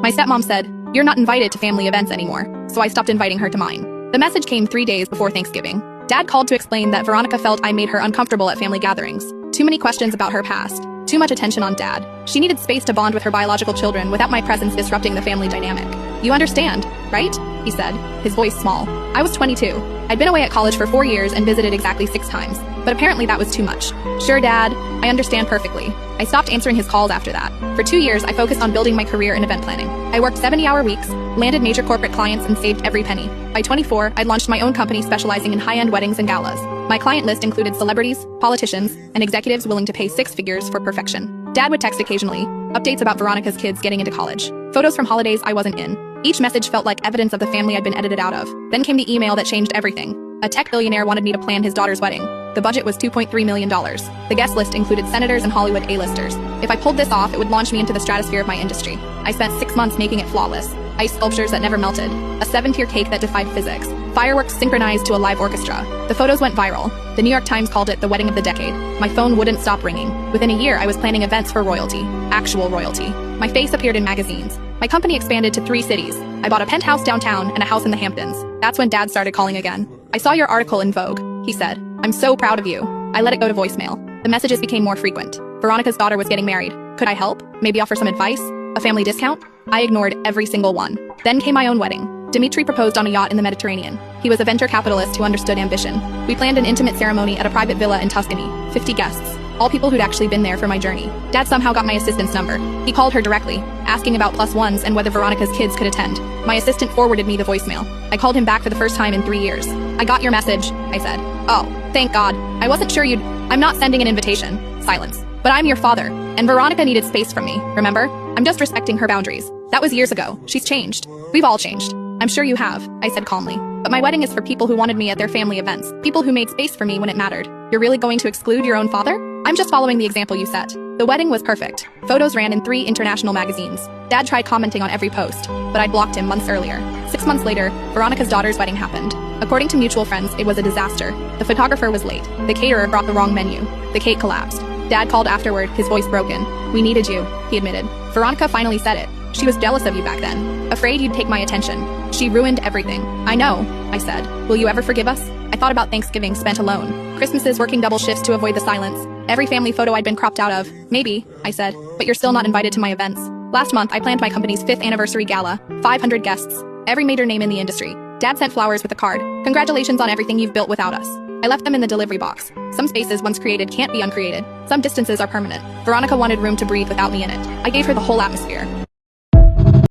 My stepmom said, "You're not invited to family events anymore," so I stopped inviting her to mine. The message came 3 days before Thanksgiving. Dad called to explain that Veronica felt I made her uncomfortable at family gatherings. Too many questions about her past. Too much attention on Dad. She needed space to bond with her biological children without my presence disrupting the family dynamic. "You understand, right?" he said, his voice small. I was 22. I'd been away at college for 4 years and visited exactly 6 times, but apparently that was too much. "Sure, Dad, I understand perfectly." I stopped answering his calls after that. For 2 years, I focused on building my career in event planning. I worked 70-hour weeks, landed major corporate clients, and saved every penny. By 24, I'd launched my own company specializing in high-end weddings and galas. My client list included celebrities, politicians, and executives willing to pay 6 figures for perfection. Dad would text occasionally, updates about Veronica's kids getting into college, photos from holidays I wasn't in. Each message felt like evidence of the family I'd been edited out of. Then came the email that changed everything. A tech billionaire wanted me to plan his daughter's wedding. The budget was $2.3 million. The guest list included senators and Hollywood A-listers. If I pulled this off, it would launch me into the stratosphere of my industry. I spent 6 months making it flawless. Ice sculptures that never melted. A 7-tier cake that defied physics. Fireworks synchronized to a live orchestra. The photos went viral. The New York Times called it the wedding of the decade. My phone wouldn't stop ringing. Within a year, I was planning events for royalty. Actual royalty. My face appeared in magazines. My company expanded to 3 cities. I bought a penthouse downtown and a house in the Hamptons. That's when Dad started calling again. "I saw your article in Vogue," he said. "I'm so proud of you." I let it go to voicemail. The messages became more frequent. Veronica's daughter was getting married. Could I help? Maybe offer some advice? A family discount? I ignored every single one. Then came my own wedding. Dimitri proposed on a yacht in the Mediterranean. He was a venture capitalist who understood ambition. We planned an intimate ceremony at a private villa in Tuscany. 50 guests. All people who'd actually been there for my journey. Dad somehow got my assistant's number. He called her directly, asking about +1s and whether Veronica's kids could attend. My assistant forwarded me the voicemail. I called him back for the first time in 3 years. "I got your message," I said. "Oh, thank God. I wasn't sure you'd—" "I'm not sending an invitation." Silence. "But I'm your father, and Veronica needed space from me, remember? I'm just respecting her boundaries. That was years ago. She's changed. We've all changed." "I'm sure you have," I said calmly. "But my wedding is for people who wanted me at their family events. People who made space for me when it mattered. You're really going to exclude your own father?" "I'm just following the example you set." The wedding was perfect. Photos ran in 3 international magazines. Dad tried commenting on every post, but I blocked him months earlier. 6 months later, Veronica's daughter's wedding happened. According to mutual friends, it was a disaster. The photographer was late. The caterer brought the wrong menu. The cake collapsed. Dad called afterward, his voice broken. "We needed you," he admitted. "Veronica finally said it. She was jealous of you back then. Afraid you'd take my attention. She ruined everything." "I know," I said. "Will you ever forgive us?" I thought about Thanksgiving spent alone. Christmases working double shifts to avoid the silence. Every family photo I'd been cropped out of. "Maybe," I said, "but you're still not invited to my events." Last month, I planned my company's 5th anniversary gala. 500 guests. Every major name in the industry. Dad sent flowers with a card. "Congratulations on everything you've built without us." I left them in the delivery box. Some spaces once created can't be uncreated. Some distances are permanent. Veronica wanted room to breathe without me in it. I gave her the whole atmosphere.